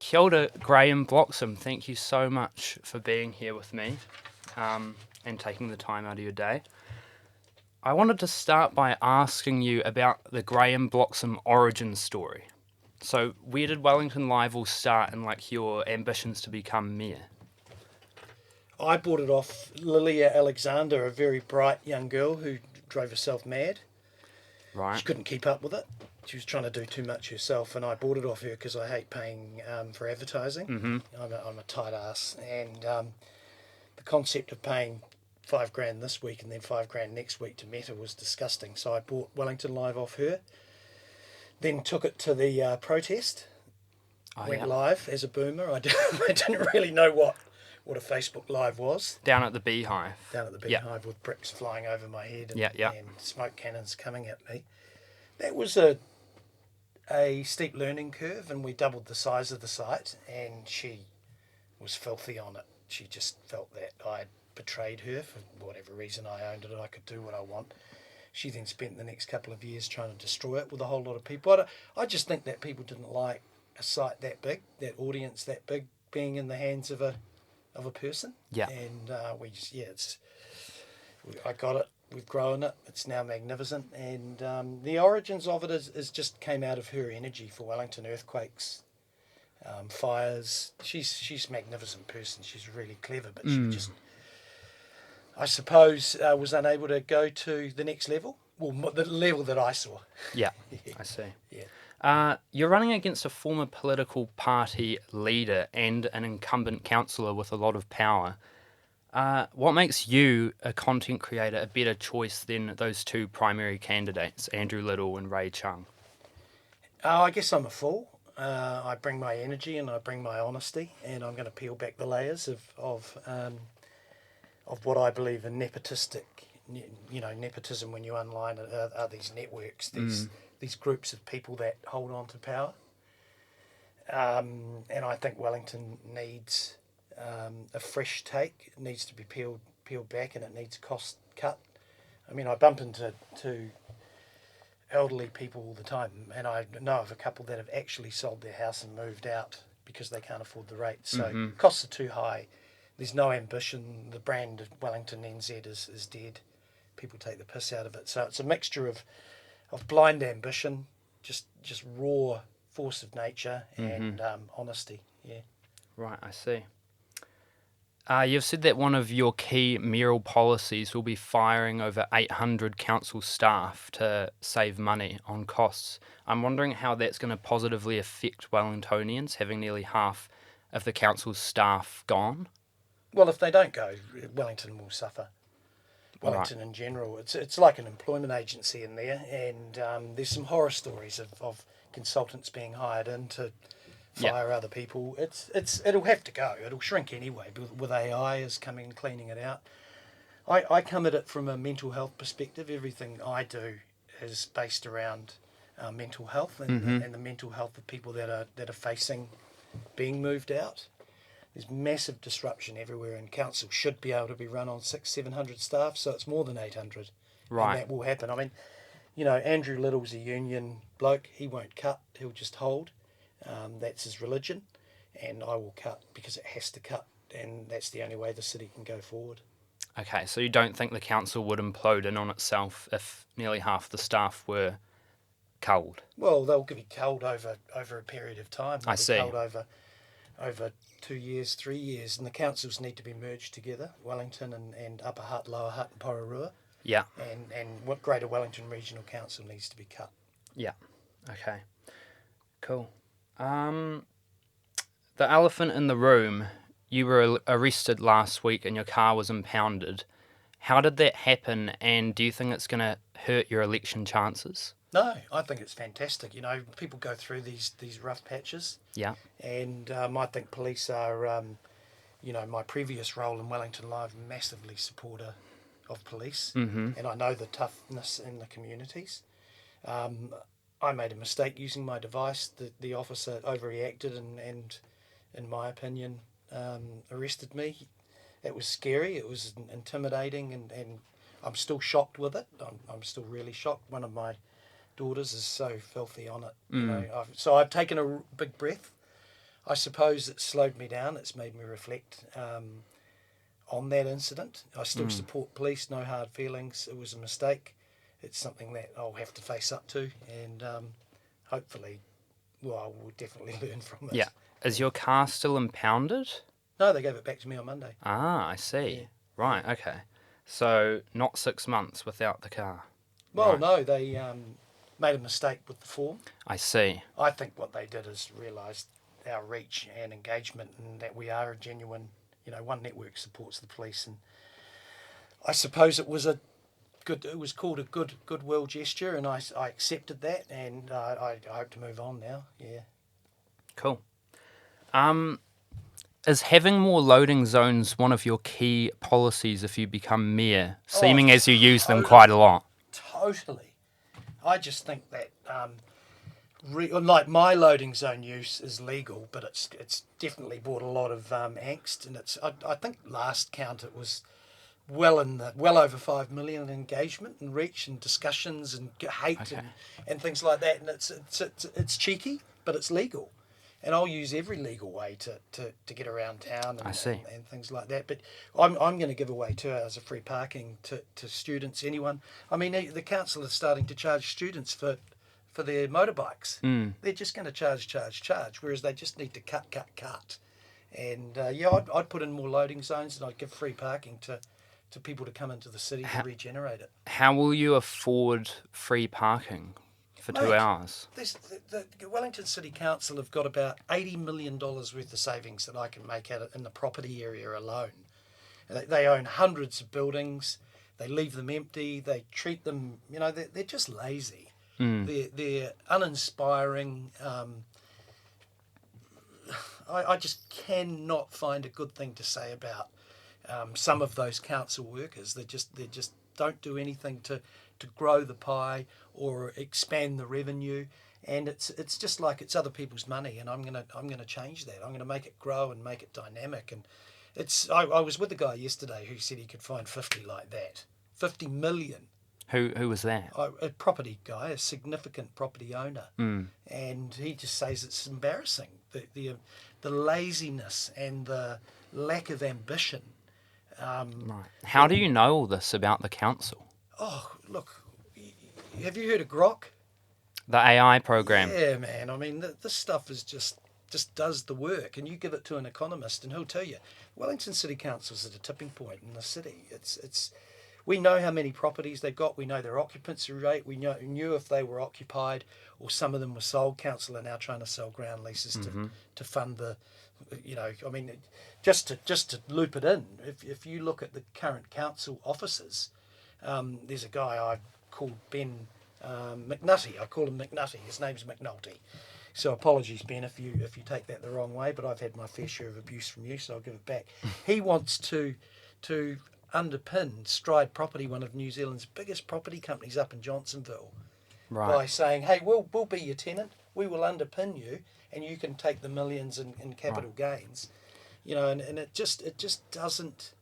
Kia ora, Graham Bloxham. Thank you so much for being here with me and taking the time out of your day. I wanted to start by asking you about the Graham Bloxham origin story. So where did Wellington Live all start and your ambitions to become mayor? I bought it off Lilia Alexander, a very bright young girl who drove herself mad. Right. She couldn't keep up with it. She was trying to do too much herself, and I bought it off her because I hate paying for advertising. Mm-hmm. I'm a tight ass, and the concept of paying $5,000 this week and then $5,000 next week to Meta was disgusting. So I bought Wellington Live off her. Then took it to the protest. Went live as a boomer. I didn't really know what a Facebook Live was. Down at the Beehive. Down at the Beehive with bricks flying over my head and smoke cannons coming at me. That was a steep learning curve, and we doubled the size of the site, and she was filthy on it. She just felt that I'd betrayed her for whatever reason. I owned it and I could do what I want. She then spent the next couple of years trying to destroy it with a whole lot of people. I just think that people didn't like a site that big, that audience that big, being in the hands of a person. Yeah. And I got it. We've grown it. It's now magnificent. And the origins of it is just came out of her energy for Wellington earthquakes, fires. She's a magnificent person. She's really clever, but she just, I suppose, was unable to go to the next level. Well, the level that I saw. Yeah, I see. Yeah. You're running against a former political party leader and an incumbent councillor with a lot of power. What makes you, a content creator, a better choice than those two primary candidates, Andrew Little and Ray Chung? I guess I'm a fool. I bring my energy and I bring my honesty, and I'm going to peel back the layers of what I believe are nepotistic. Nepotism when you online are these networks, these groups of people that hold on to power. And I think Wellington needs a fresh take. It needs to be peeled back, and it needs cost cut. I mean, I bump into elderly people all the time, and I know of a couple that have actually sold their house and moved out because they can't afford the rate. So costs are too high. There's no ambition. The brand of Wellington NZ is dead. People take the piss out of it. So it's a mixture of blind ambition, just raw force of nature, and honesty. Yeah. Right, I see. You've said that one of your key mayoral policies will be firing over 800 council staff to save money on costs. I'm wondering how that's going to positively affect Wellingtonians, having nearly half of the council's staff gone. Well, if they don't go, Wellington will suffer. Wellington in general. It's like an employment agency in there, and there's some horror stories of consultants being hired in to fire other people. It'll have to go. It'll shrink anyway with AI is coming and cleaning it out. I come at it from a mental health perspective. Everything I do is based around mental health and the mental health of people that are facing being moved out. There's massive disruption everywhere, and council should be able to be run on 600-700 staff, so it's more than 800. Right. And that will happen. I mean, Andrew Little's a union bloke. He won't cut. He'll just hold. That's his religion, and I will cut because it has to cut, and that's the only way the city can go forward. Okay, so you don't think the council would implode in on itself if nearly half the staff were culled? Well, they'll be culled over a period of time. They'll I see. Culled over 2 years, 3 years, and the councils need to be merged together, Wellington and Upper Hutt, Lower Hutt and Pororua. Yeah. And what Greater Wellington Regional Council needs to be cut. Yeah. Okay. Cool. The elephant in the room, you were arrested last week and your car was impounded. How did that happen, and do you think it's going to hurt your election chances? No, I think it's fantastic. People go through these rough patches. Yeah. And I think police are, my previous role in Wellington Live, massively supporter of police. Mm-hmm. And I know the toughness in the communities. I made a mistake using my device. The officer overreacted and in my opinion, arrested me. It was scary. It was intimidating, and I'm still shocked with it. I'm still really shocked. One of my daughters is so filthy on it. So I've taken a big breath. I suppose it slowed me down. It's made me reflect on that incident. I still support police, no hard feelings. It was a mistake. It's something that I'll have to face up to, and hopefully, well, I will definitely learn from it. Yeah. Is your car still impounded? No, they gave it back to me on Monday. Ah, I see. Yeah. Right, okay. So, not 6 months without the car. Well, Right. no, they made a mistake with the form. I see. I think what they did is realised our reach and engagement, and that we are a genuine, one network supports the police, and I suppose it was called a goodwill gesture, and I accepted that, and I hope to move on now. Yeah. Cool. Is having more loading zones one of your key policies if you become mayor, seeming as you use them quite a lot? Totally. I just think that, like, my loading zone use is legal, but it's definitely brought a lot of angst, and I think last count it was well over 5 million engagement and reach and discussions and hate Okay. and things like that, and it's cheeky, but it's legal. And I'll use every legal way to get around town I see. and things like that. But I'm going to give away 2 hours of free parking to students, anyone. I mean, the council is starting to charge students for their motorbikes. They're just going to charge, whereas they just need to cut. And I'd put in more loading zones, and I'd give free parking to people to come into the city to regenerate it. How will you afford free parking for 2 hours? The Wellington City Council have got about $80 million worth of savings that I can make out in the property area alone. They own hundreds of buildings. They leave them empty. They treat them, they're just lazy. They're uninspiring. I just cannot find a good thing to say about some of those council workers. They just don't do anything to grow the pie or expand the revenue, and it's just like it's other people's money, and I'm gonna change that. I'm gonna make it grow and make it dynamic. And I was with a guy yesterday who said he could find 50 like that, 50 million. Who was that? A property guy, a significant property owner, and he just says it's embarrassing, the laziness and the lack of ambition. Right. How do you know all this about the council? Oh, look, have you heard of Grok? The AI program. Yeah, man. I mean, this stuff is just does the work, and you give it to an economist, and he'll tell you Wellington City Council's at a tipping point in the city. We know how many properties they've got. We know their occupancy rate. We knew if they were occupied or some of them were sold. Council are now trying to sell ground leases to fund the, I mean, just to loop it in. If you look at the current council offices, there's a guy I called Ben McNutty. I call him McNutty. His name's McNulty. So apologies, Ben, if you take that the wrong way. But I've had my fair share of abuse from you, so I'll give it back. He wants to underpin Stride Property, one of New Zealand's biggest property companies up in Johnsonville, by saying, hey, we'll be your tenant, we will underpin you, and you can take the millions in capital gains. And it just doesn't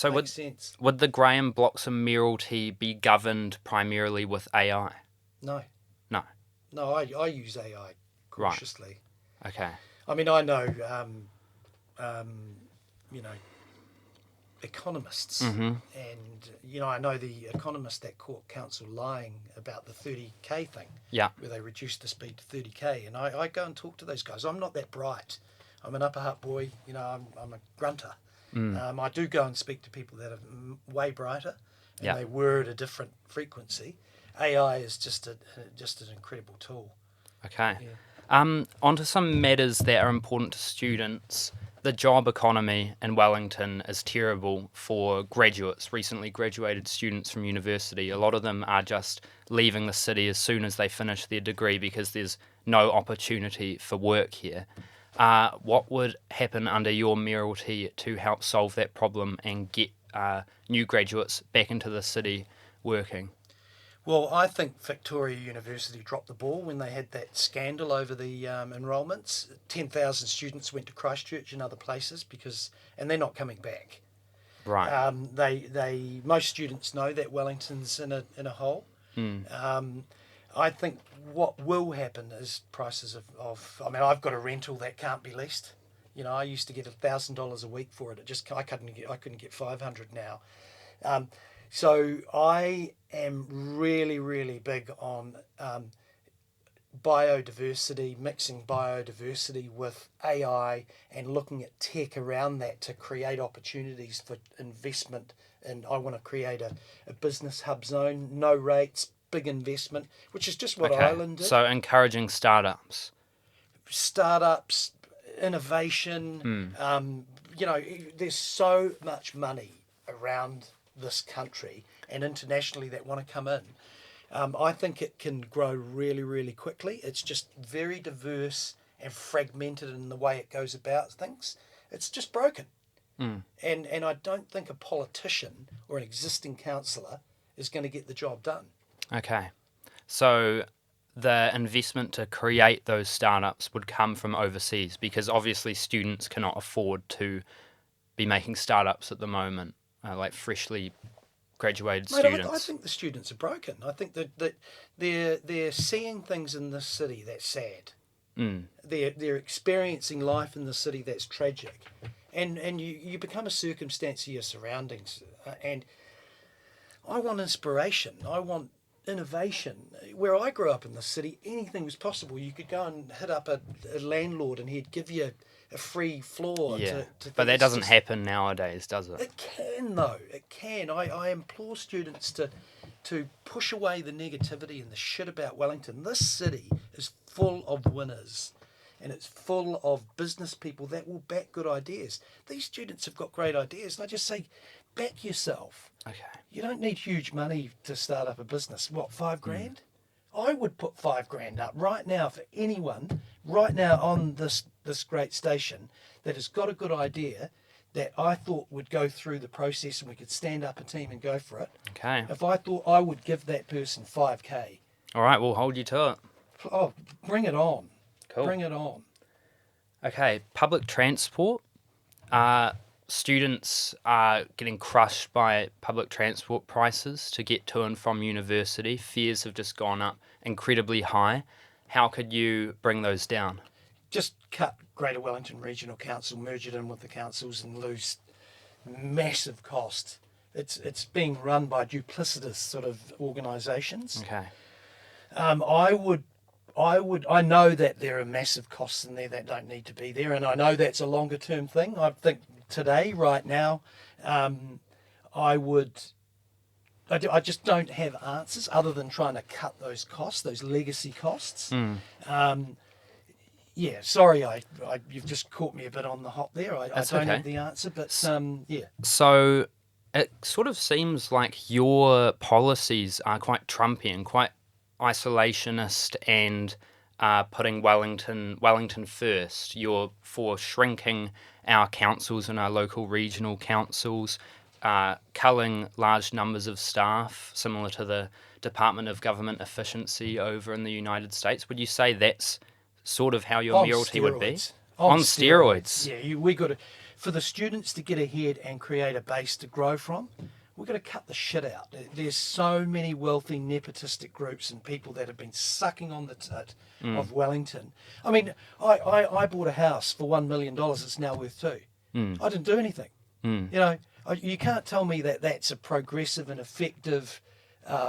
make sense. Would the Graham Bloxham mayoralty be governed primarily with AI? No, I use AI cautiously. Right. Okay. I mean, I know, economists, and I know the economist at Court Council lying about the 30k thing, where they reduced the speed to 30k, and I go and talk to those guys. I'm not that bright. I'm an upper hut boy. I'm a grunter. I do go and speak to people that are way brighter, and they were at a different frequency. AI is just an incredible tool. Okay. Onto some matters that are important to students. The job economy in Wellington is terrible for graduates, recently graduated students from university. A lot of them are just leaving the city as soon as they finish their degree because there's no opportunity for work here. What would happen under your mayoralty to help solve that problem and get new graduates back into the city working? Well, I think Victoria University dropped the ball when they had that scandal over the enrolments. 10,000 students went to Christchurch and other places and they're not coming back. Right. Most students know that Wellington's in a hole. I think what will happen is prices of I mean, I've got a rental that can't be leased. I used to get $1,000 a week for it. I couldn't get 500 now. So I am really, really big on biodiversity, mixing biodiversity with AI and looking at tech around that to create opportunities for investment. And I want to create a business hub zone, no rates, big investment, which is just what Ireland did. So encouraging startups, innovation. There's so much money around this country and internationally that want to come in. I think it can grow really, really quickly. It's just very diverse and fragmented in the way it goes about things. It's just broken. And I don't think a politician or an existing councillor is going to get the job done. Okay. So the investment to create those startups would come from overseas, because obviously students cannot afford to be making startups at the moment, like freshly graduated students. I think the students are broken. I think that they're seeing things in this city that's sad. They're experiencing life in the city that's tragic, and you become a circumstance of your surroundings. And I want inspiration. I want innovation. Where I grew up in the city, anything was possible. You could go and hit up a landlord and he'd give you a free floor. But that doesn't happen nowadays, does it? It can, though. It can. I implore students to push away the negativity and the shit about Wellington. This city is full of winners, and it's full of business people that will back good ideas. These students have got great ideas, and I just say, back yourself. Okay. You don't need huge money to start up a business. What, $5,000? I would put $5,000 up right now for anyone, right now on this great station that has got a good idea that I thought would go through the process and we could stand up a team and go for it. Okay. If I thought I would give that person $5,000. All right, we'll hold you to it. Oh, bring it on. Cool. Bring it on. Okay, public transport. Students are getting crushed by public transport prices to get to and from university. Fares have just gone up incredibly high. How could you bring those down? Just cut Greater Wellington Regional Council, merge it in with the councils and lose massive cost. It's being run by duplicitous sort of organisations. Okay. I know that there are massive costs in there that don't need to be there, and I know that's a longer term thing. I think today, right now, I just don't have answers other than trying to cut those costs, those legacy costs. Yeah, sorry, you've just caught me a bit on the hop there. I don't have the answer, but yeah. So it sort of seems like your policies are quite Trumpian, quite isolationist, and putting Wellington first. You're for shrinking our councils and our local regional councils, culling large numbers of staff, similar to the Department of Government Efficiency over in the United States. Would you say that's sort of how your mayoralty would be? On steroids. Yeah, we got to, for the students to get ahead and create a base to grow from, we've got to cut the shit out. There's so many wealthy nepotistic groups and people that have been sucking on the tit of Wellington. I mean, I bought a house for $1 million. It's now worth $2 million. I didn't do anything. You can't tell me that that's a progressive and effective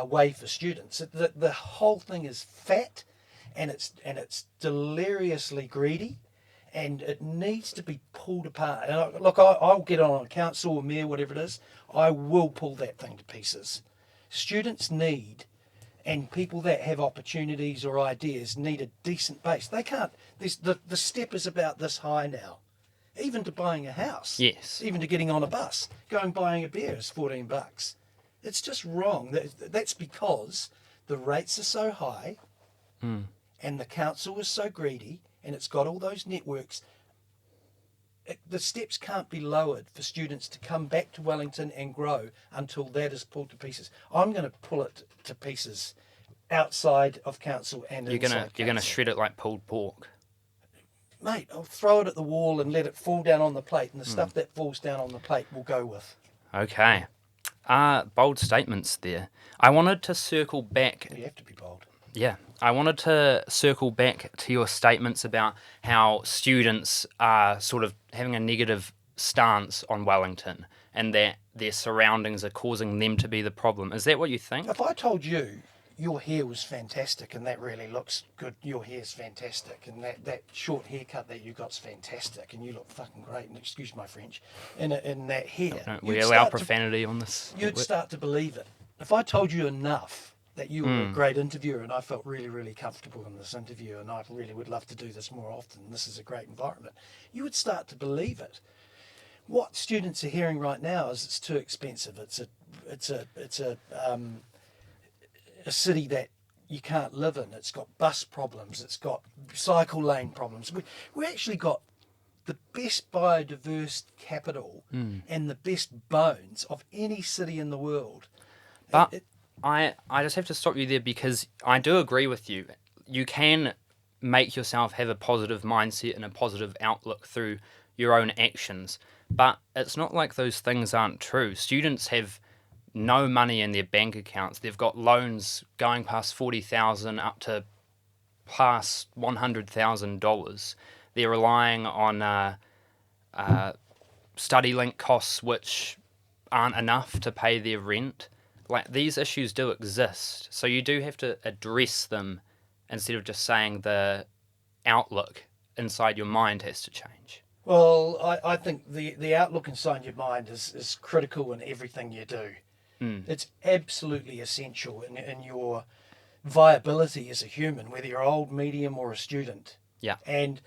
way for students. The whole thing is fat, and it's deliriously greedy, and it needs to be pulled apart. And I'll get on a council or mayor, whatever it is. I will pull that thing to pieces. Students need, and people that have opportunities or ideas need a decent base. They can't. The step is about this high now. Even to buying a house. Yes. Even to getting on a bus. Going buying a beer is $14. It's just wrong. That's because the rates are so high and the council is so greedy and it's got all those networks. The steps can't be lowered for students to come back to Wellington and grow until that is pulled to pieces. I'm going to pull it to pieces outside of council and inside council. You're going to shred it like pulled pork. Mate, I'll throw it at the wall and let it fall down on the plate, and the stuff that falls down on the plate will go with. Okay. Bold statements there. I wanted to circle back. You have to be bold. Yeah, I wanted to circle back to your statements about how students are sort of having a negative stance on Wellington and that their surroundings are causing them to be the problem. Is that what you think? If I told you your hair was fantastic and that really looks good, your hair's fantastic, and that short haircut that you got's fantastic, and you look fucking great, and excuse my French, in that hair, No, we allow profanity on this. you'd start to believe it. If I told you enough that you were a great interviewer and I felt really, really comfortable in this interview and I really would love to do this more often, this is a great environment, you would start to believe it. What students are hearing right now is it's too expensive. It's a city that you can't live in. It's got bus problems. It's got cycle lane problems. We actually got the best biodiverse capital and the best bones of any city in the world. But I just have to stop you there because I do agree with you. You can make yourself have a positive mindset and a positive outlook through your own actions. But it's not like those things aren't true. Students have no money in their bank accounts. They've got loans going past $40,000 up to past $100,000. They're relying on study link costs which aren't enough to pay their rent. Like, these issues do exist, so you do have to address them instead of just saying the outlook inside your mind has to change. Well, I think the outlook inside your mind is critical in everything you do. It's absolutely essential in your viability as a human, whether you're old, medium, or a student. Yeah. And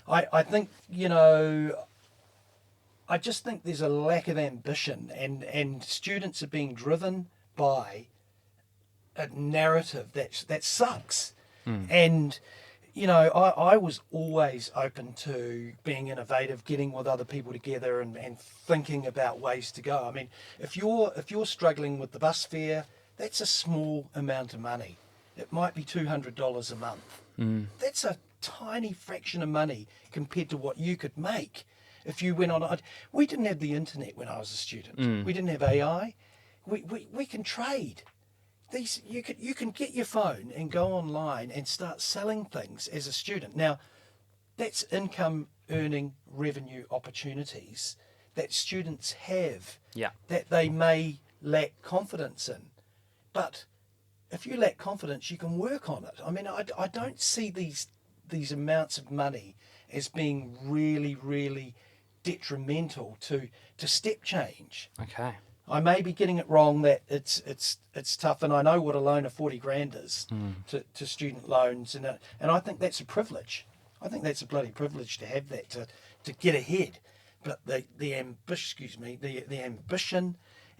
I think, I just think there's a lack of ambition, and students are being driven by a narrative that sucks. And I was always open to being innovative, getting with other people together and thinking about ways to go. I mean, if you're struggling with the bus fare, that's a small amount of money. It might be $200 a month. That's a tiny fraction of money compared to what you could make if you went on. We didn't have the internet when I was a student. We didn't have AI. We can trade. You can get your phone and go online and start selling things as a student. Now, that's income earning revenue opportunities that students have that they may lack confidence in. But if you lack confidence, you can work on it. I mean, I don't see these amounts of money as being really, really detrimental to step change. Okay. I may be getting it wrong that it's tough, and I know what a loan of 40 grand is to student loans, and I think that's a privilege. I think that's a bloody privilege to have that to get ahead. But the ambition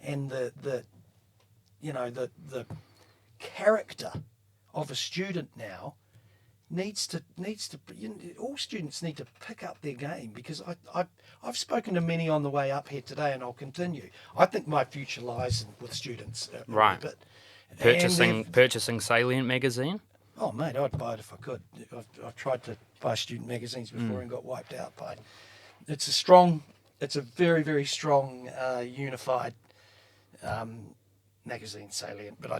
and the character of a student now needs to all students need to pick up their game, because I've spoken to many on the way up here today, and I'll continue. I think my future lies with students. Right. But Purchasing Salient magazine? Oh mate, I'd buy it if I could. I've tried to buy student magazines before and got wiped out by. It's a very, very strong, unified magazine, Salient. But I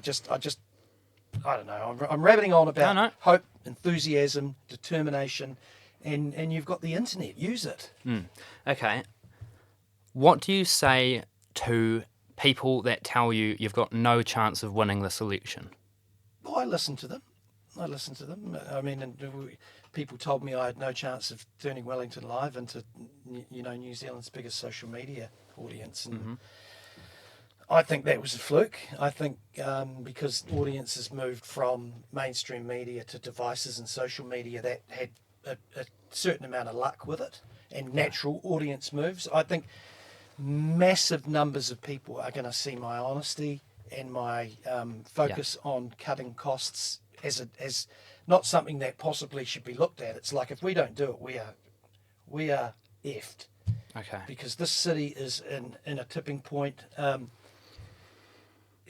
don't know. I'm rabbiting on about hope, enthusiasm, determination, and you've got the internet. Use it. Okay. What do you say to people that tell you you've got no chance of winning this election? Well, I listen to them. I mean, people told me I had no chance of turning Wellington Live into, New Zealand's biggest social media audience, and I think that was a fluke. I think because audiences moved from mainstream media to devices and social media that had a certain amount of luck with it and natural audience moves. I think massive numbers of people are going to see my honesty and my focus on cutting costs as not something that possibly should be looked at. It's like, if we don't do it, we are effed. Okay. Because this city is in a tipping point.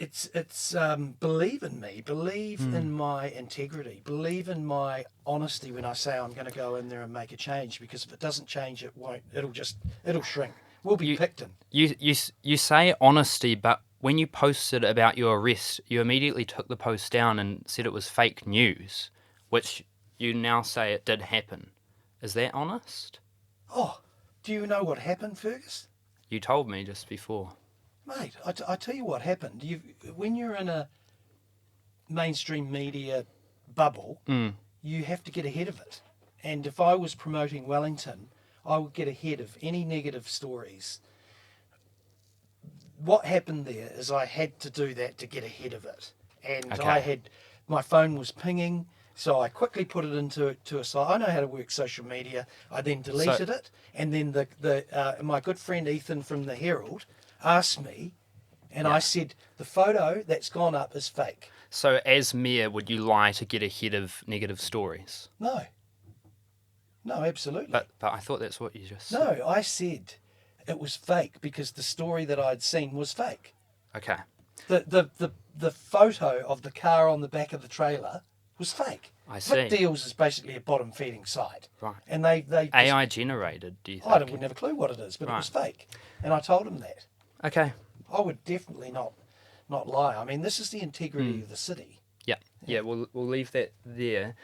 It's believe in me, believe in my integrity, believe in my honesty when I say I'm going to go in there and make a change, because if it doesn't change, it won't. It'll shrink. We'll be picked in. You say honesty, but when you posted about your arrest, you immediately took the post down and said it was fake news, which you now say it did happen. Is that honest? Oh, do you know what happened, Fergus? You told me just before. Mate, I tell you what happened. When you're in a mainstream media bubble, you have to get ahead of it. And if I was promoting Wellington, I would get ahead of any negative stories. What happened there is I had to do that to get ahead of it. And Okay. my phone was pinging, so I quickly put it into a site. I know how to work social media. I then deleted it, and then my good friend Ethan from the Herald asked me, and I said, the photo that's gone up is fake. So as mayor, would you lie to get ahead of negative stories? No, absolutely. But I thought that's what you just said. No, I said it was fake because the story that I'd seen was fake. Okay. The photo of the car on the back of the trailer was fake. I see. Vic Deals is basically a bottom feeding site. Right. And they AI generated, do you think? I wouldn't have a clue what it is, but it was fake. And I told him that. Okay. I would definitely not lie. I mean, this is the integrity of the city. Yeah, we'll leave that there.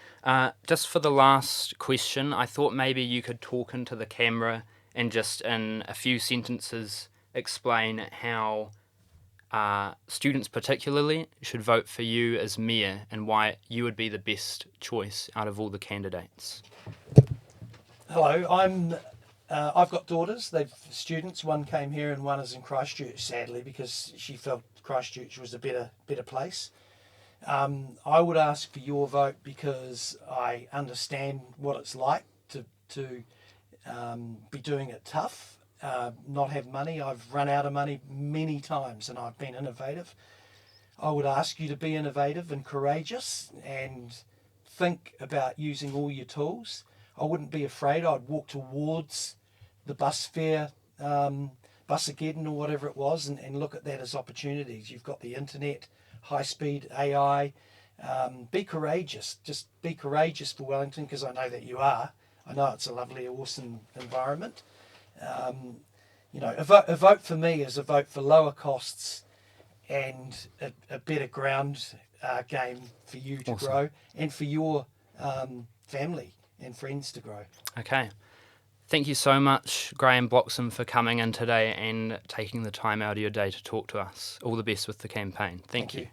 Just for the last question, I thought maybe you could talk into the camera and just in a few sentences explain how students particularly should vote for you as mayor and why you would be the best choice out of all the candidates. Hello, I've got daughters. They've students. One came here and one is in Christchurch, sadly, because she felt Christchurch was a better place. I would ask for your vote because I understand what it's like to be doing it tough, not have money. I've run out of money many times and I've been innovative. I would ask you to be innovative and courageous and think about using all your tools. I wouldn't be afraid. I'd walk towards the bus fare, Busageddon or whatever it was, and look at that as opportunities. You've got the internet, high-speed AI. Be courageous. Just be courageous for Wellington, because I know that you are. I know it's a lovely, awesome environment. A vote for me is a vote for lower costs and a better ground game for you to grow and for your family and friends to grow. Okay. Thank you so much, Graham Bloxham, for coming in today and taking the time out of your day to talk to us. All the best with the campaign. Thank you.